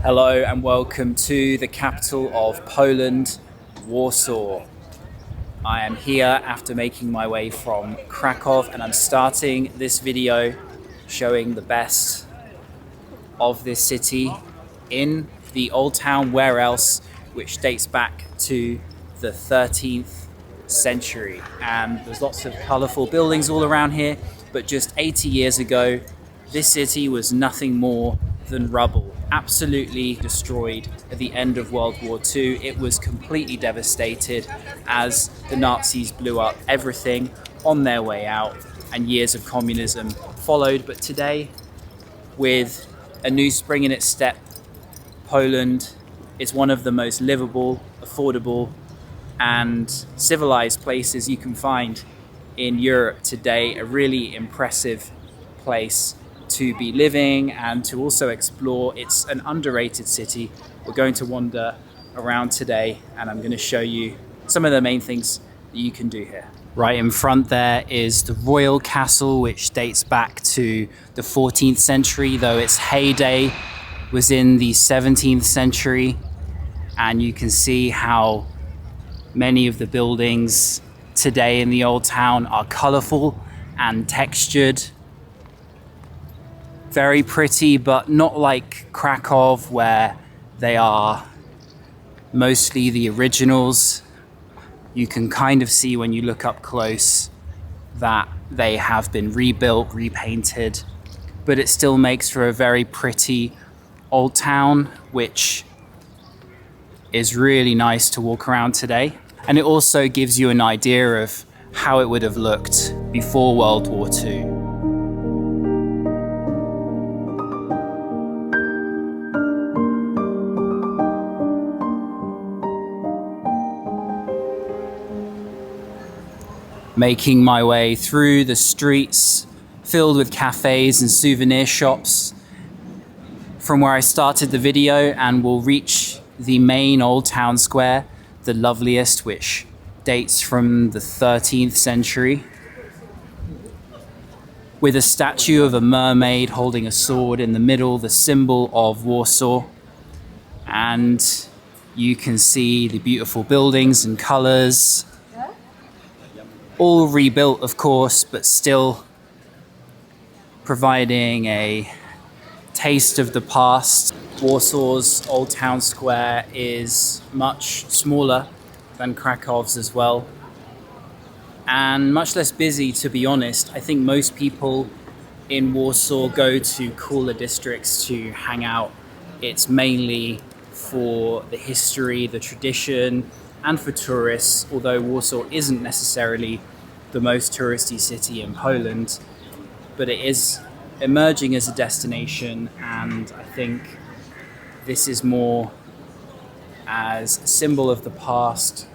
Hello and welcome to the capital of Poland, Warsaw. I am here after making my way from Krakow and I'm starting this video showing the best of this city in the old town Where Else, which dates back to the 13th century. And there's lots of colourful buildings all around here, but just 80 years ago, this city was nothing more than rubble, absolutely destroyed at the end of World War II. It was completely devastated as the Nazis blew up everything on their way out and years of communism followed. But today, with a new spring in its step, Poland is one of the most livable, affordable and civilized places you can find in Europe today. A really impressive place to be living and to also explore. It's an underrated city. We're going to wander around today and I'm going to show you some of the main things that you can do here. Right in front there is the Royal Castle, which dates back to the 14th century, though its heyday was in the 17th century. And you can see how many of the buildings today in the old town are colorful and textured. Very pretty, but not like Krakow, where they are mostly the originals. You can kind of see when you look up close that they have been rebuilt, repainted, but it still makes for a very pretty old town, which is really nice to walk around today. And it also gives you an idea of how it would have looked before World War II. Making my way through the streets filled with cafes and souvenir shops from where I started the video, and we'll reach the main old town square, the loveliest, which dates from the 13th century, with a statue of a mermaid holding a sword in the middle, the symbol of Warsaw. And you can see the beautiful buildings and colors, all rebuilt, of course, but still providing a taste of the past. Warsaw's Old Town Square is much smaller than Krakow's as well, and much less busy, to be honest. I think most people in Warsaw go to cooler districts to hang out. It's mainly for the history, the tradition, and for tourists, although Warsaw isn't necessarily the most touristy city in Poland, but it is emerging as a destination, and I think this is more as a symbol of the past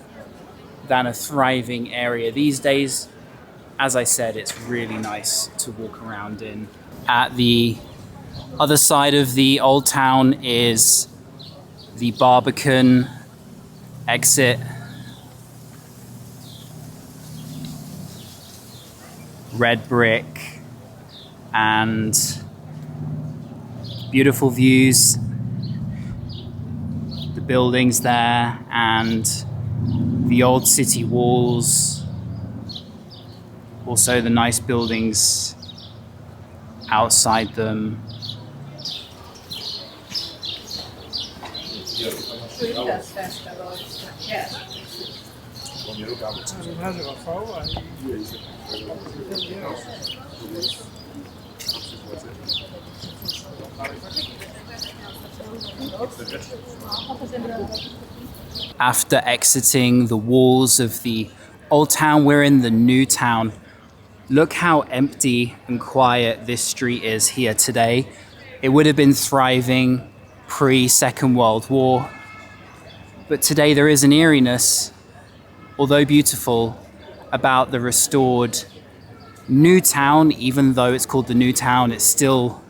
than a thriving area these days. As I said, it's really nice to walk around in. At the other side of the old town is the Barbican exit. Red brick and beautiful views, the buildings there and the old city walls, also the nice buildings outside them. After exiting the walls of the old town, we're in the new town. Look how empty and quiet this street is here today. It would have been thriving pre-Second World War, but today there is an eeriness, although beautiful, about the restored new town. Even though it's called the new town, it's still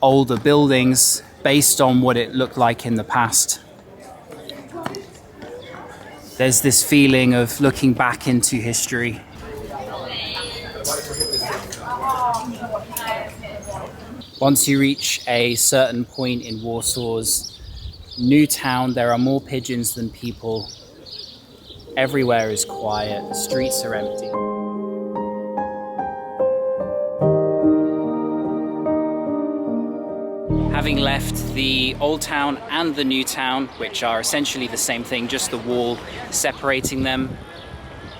older buildings based on what it looked like in the past. There's this feeling of looking back into history. Once you reach a certain point in Warsaw's new town, there are more pigeons than people. Everywhere is quiet, the streets are empty. Having left the old town and the new town, which are essentially the same thing, just the wall separating them,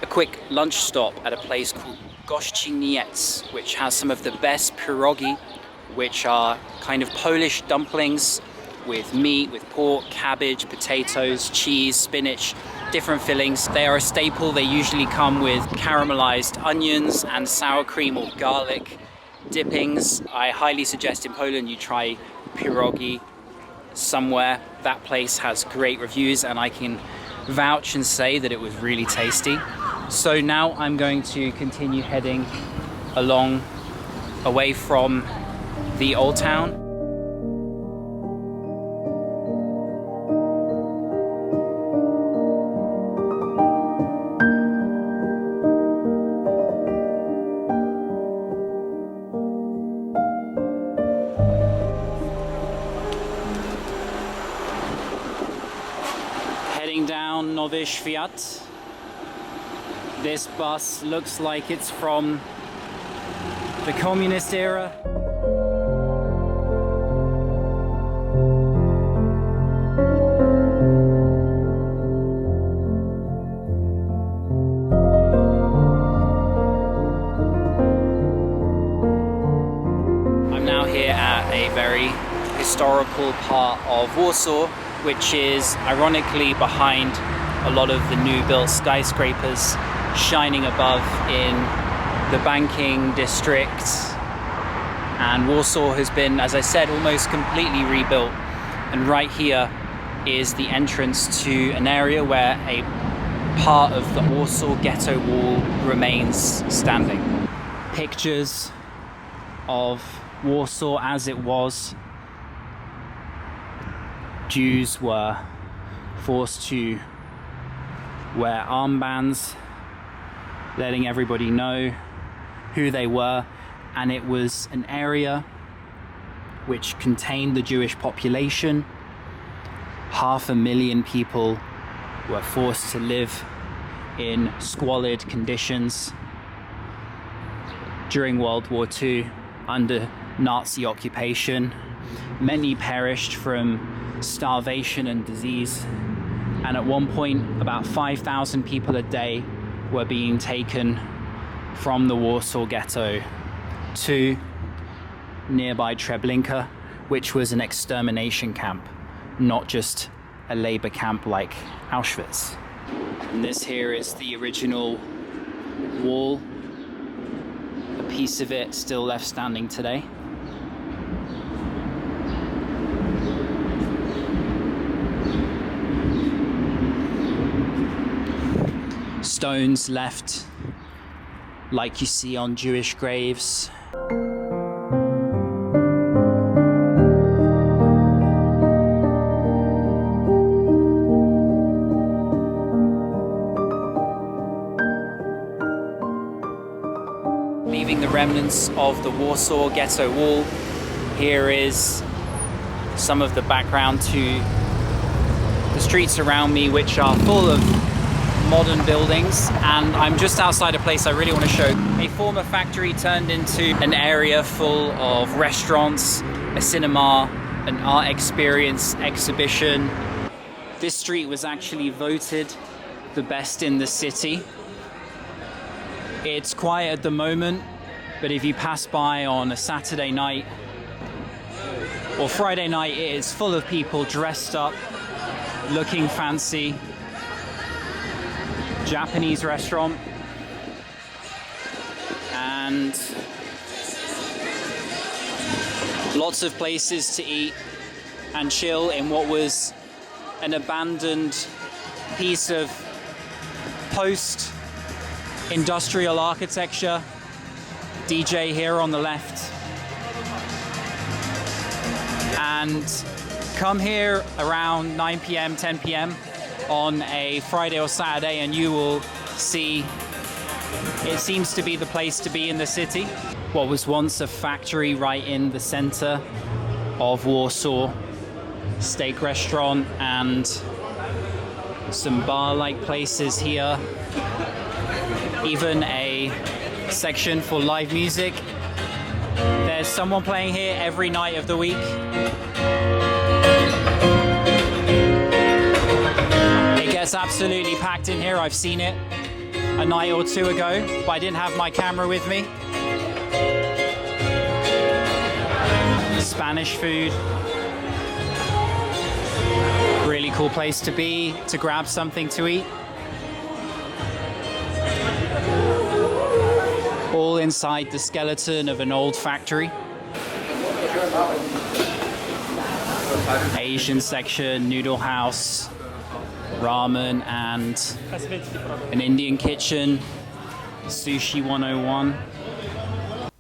a quick lunch stop at a place called Gościniec, which has some of the best pierogi, which are kind of Polish dumplings with meat, with pork, cabbage, potatoes, cheese, spinach, different fillings. They are a staple. They usually come with caramelized onions and sour cream or garlic dippings. I highly suggest in Poland you try pierogi somewhere. That place has great reviews and I can vouch and say that it was really tasty. So now I'm going to continue heading along away from the old town. Heading down Nowy Świat. This bus looks like it's from the communist era. I'm now here at a very historical part of Warsaw, which is ironically behind a lot of the new built skyscrapers shining above in the banking district. And Warsaw has been, as I said, almost completely rebuilt. And right here is the entrance to an area where a part of the Warsaw Ghetto Wall remains standing. Pictures of Warsaw as it was. Jews were forced to wear armbands, letting everybody know who they were, and it was an area which contained the Jewish population. 500,000 people were forced to live in squalid conditions during World War II under Nazi occupation. Many perished from starvation and disease, and at one point about 5,000 people a day were being taken from the Warsaw Ghetto to nearby Treblinka, which was an extermination camp, not just a labor camp like Auschwitz. And this here is the original wall, a piece of it still left standing today. Stones left like you see on Jewish graves. Leaving the remnants of the Warsaw Ghetto Wall, here is some of the background to the streets around me, which are full of modern buildings, and I'm just outside a place I really want to show. A former factory turned into an area full of restaurants, a cinema, an art experience exhibition. This street was actually voted the best in the city. It's quiet at the moment, but if you pass by on a Saturday night or Friday night, it is full of people dressed up, looking fancy. Japanese restaurant, and lots of places to eat and chill in what was an abandoned piece of post-industrial architecture. DJ here on the left. And come here around 9 p.m, 10 p.m. on a Friday or Saturday and you will see it seems to be the place to be in the city. what was once a factory right in the center of Warsaw. Steak restaurant and some bar-like places here. Even a section for live music. There's someone playing here every night of the week. It gets absolutely packed in here. I've seen it a night or two ago, but I didn't have my camera with me. Spanish food. Really cool place to be, to grab something to eat. All inside the skeleton of an old factory. Asian section, noodle house, ramen, and an Indian kitchen, sushi 101.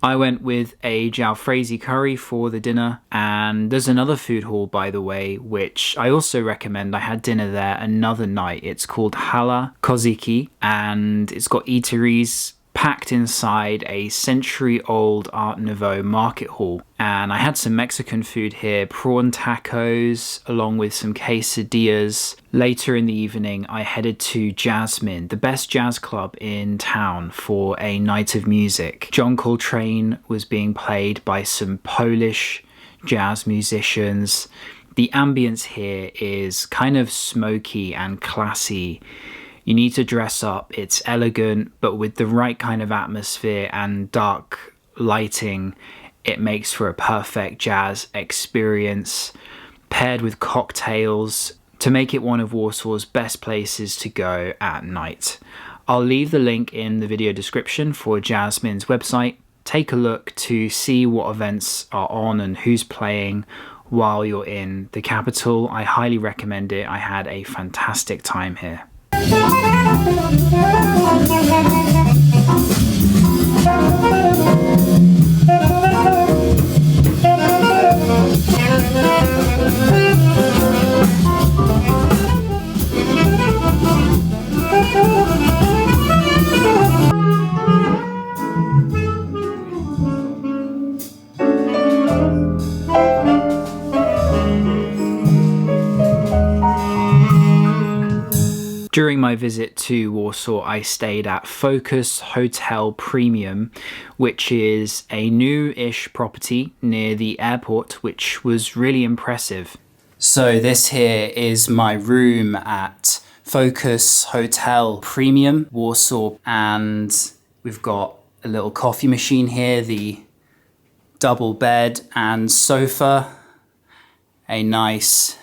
I went with a jalfrezi curry for the dinner, and there's another food hall, by the way, which I also recommend. I had dinner there another night. It's called Hala Koziki, and it's got eateries packed inside a century-old Art Nouveau market hall. And I had some Mexican food here, prawn tacos, along with some quesadillas. Later in the evening, I headed to Jassmine, the best jazz club in town, for a night of music. John Coltrane was being played by some Polish jazz musicians. The ambience here is kind of smoky and classy. You need to dress up. It's elegant, but with the right kind of atmosphere and dark lighting, it makes for a perfect jazz experience, paired with cocktails, to make it one of Warsaw's best places to go at night. I'll leave the link in the video description for Jassmine's website. Take a look to see what events are on and who's playing while you're in the capital. I highly recommend it. I had a fantastic time here. During my visit to Warsaw, I stayed at Focus Hotel Premium, which is a new-ish property near the airport, which was really impressive. So this here is my room at Focus Hotel Premium, Warsaw, and we've got a little coffee machine here, the double bed and sofa, a nice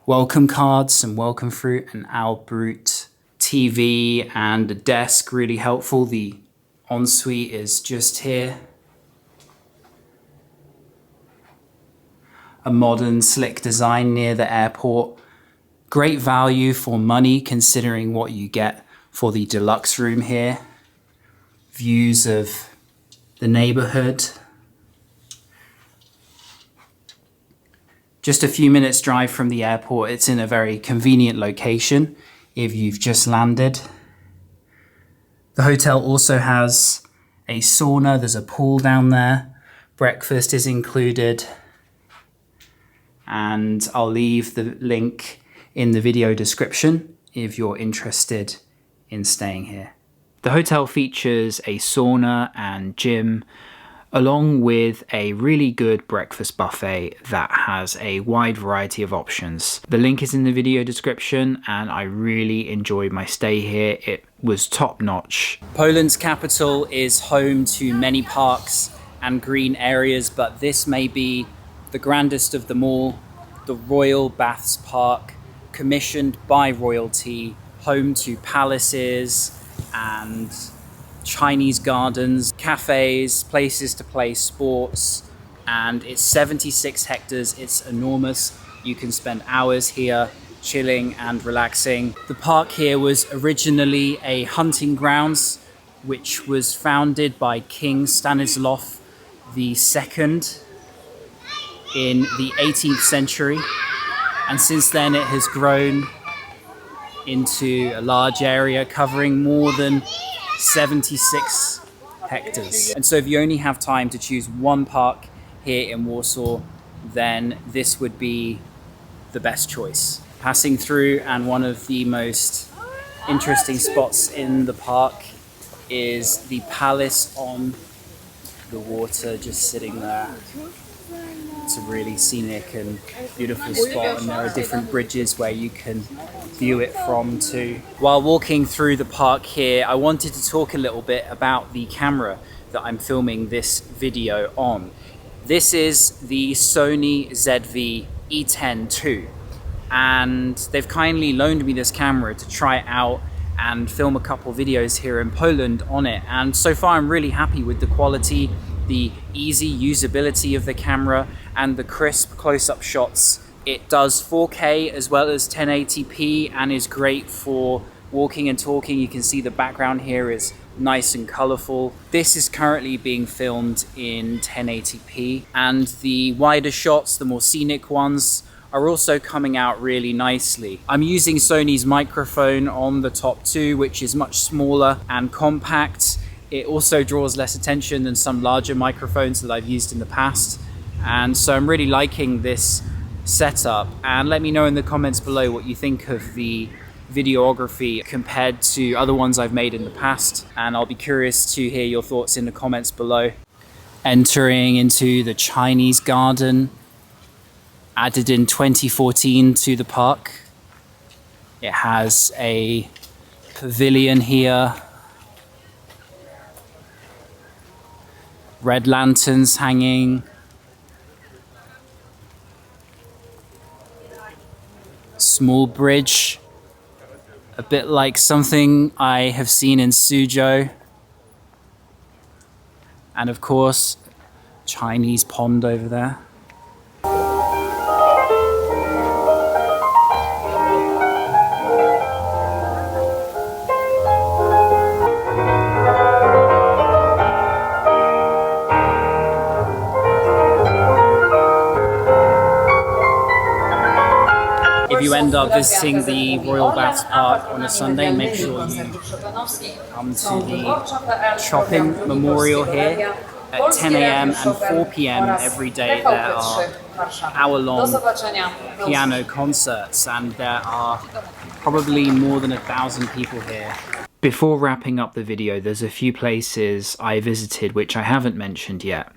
welcome card, some welcome fruit, an Al Brut TV, and a desk, really helpful. The ensuite is just here. A modern, slick design near the airport. Great value for money considering what you get for the deluxe room here. Views of the neighborhood. Just a few minutes drive from the airport. It's in a very convenient location if you've just landed. The hotel also has a sauna. There's a pool down there. Breakfast is included. And I'll leave the link in the video description if you're interested in staying here. The hotel features a sauna and gym, along with a really good breakfast buffet that has a wide variety of options. The link is in the video description, and I really enjoyed my stay here. It was top notch. Poland's capital is home to many parks and green areas, but this may be the grandest of them all, the Royal Baths Park, commissioned by royalty, home to palaces and Chinese gardens, cafes, places to play sports, and it's 76 hectares. It's enormous. You can spend hours here chilling and relaxing. The park here was originally a hunting grounds, which was founded by King Stanislaw II in the 18th century, and since then it has grown into a large area covering more than 76 hectares. And so if you only have time to choose one park here in Warsaw, then this would be the best choice. Passing through, and one of the most interesting spots in the park is the palace on the water, just sitting there. It's a really scenic and beautiful spot, and there are different bridges where you can view it from too. While walking through the park here, I wanted to talk a little bit about the camera that I'm filming this video on. This is the Sony ZV-E10 II, and they've kindly loaned me this camera to try it out and film a couple videos here in Poland on it. And so far I'm really happy with the quality, the easy usability of the camera, and the crisp close-up shots. It does 4K as well as 1080p and is great for walking and talking. You can see the background here is nice and colorful. This is currently being filmed in 1080p, and the wider shots, the more scenic ones, are also coming out really nicely. I'm using Sony's microphone on the top too, which is much smaller and compact. It also draws less attention than some larger microphones that I've used in the past. And so I'm really liking this setup. And let me know in the comments below what you think of the videography compared to other ones I've made in the past. And I'll be curious to hear your thoughts in the comments below. Entering into the Chinese garden, added in 2014 to the park. It has a pavilion here, red lanterns hanging, small bridge, a bit like something I have seen in Suzhou, and of course Chinese pond over there. If you end up visiting the Royal Baths Park on a Sunday, make sure you come to the shopping memorial here at 10 AM and 4 PM every day. There are hour-long piano concerts, and there are probably more than 1,000 people here. Before wrapping up the video, there's a few places I visited which I haven't mentioned yet.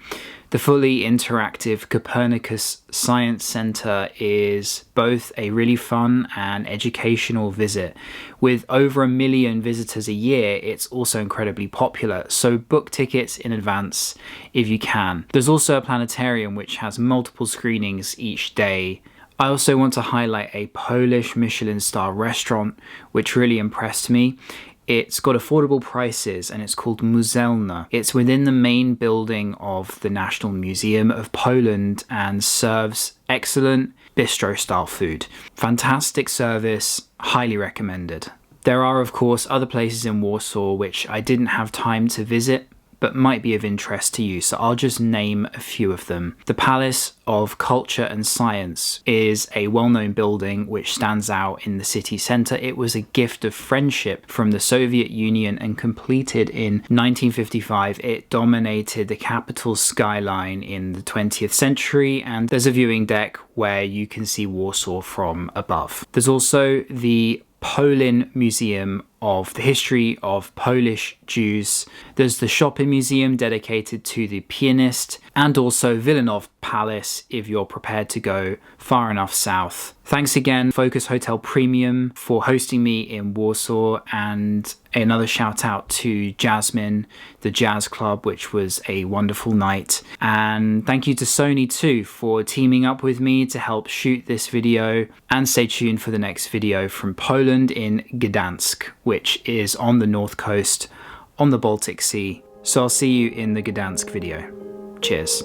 The fully interactive Copernicus Science Center is both a really fun and educational visit. With over 1 million visitors a year, it's also incredibly popular, so book tickets in advance if you can. There's also a planetarium which has multiple screenings each day. I also want to highlight a Polish Michelin star restaurant which really impressed me. It's got affordable prices and it's called Muzelna. It's within the main building of the National Museum of Poland and serves excellent bistro-style food. Fantastic service, highly recommended. There are of course other places in Warsaw which I didn't have time to visit, but might be of interest to you, so I'll just name a few of them. The Palace of Culture and Science is a well-known building which stands out in the city centre. It was a gift of friendship from the Soviet Union and completed in 1955. It dominated the capital's skyline in the 20th century, and there's a viewing deck where you can see Warsaw from above. There's also the Polin Museum of the history of Polish Jews. There's the shopping museum dedicated to the pianist, and also Wilanów Palace if you're prepared to go far enough south. Thanks again Focus Hotel Premium for hosting me in Warsaw, and another shout out to Jassmine, the jazz club, which was a wonderful night. And thank you to Sony too for teaming up with me to help shoot this video, and stay tuned for the next video from Poland in Gdansk, which is on the north coast on the Baltic Sea. So I'll see you in the Gdansk video. Cheers.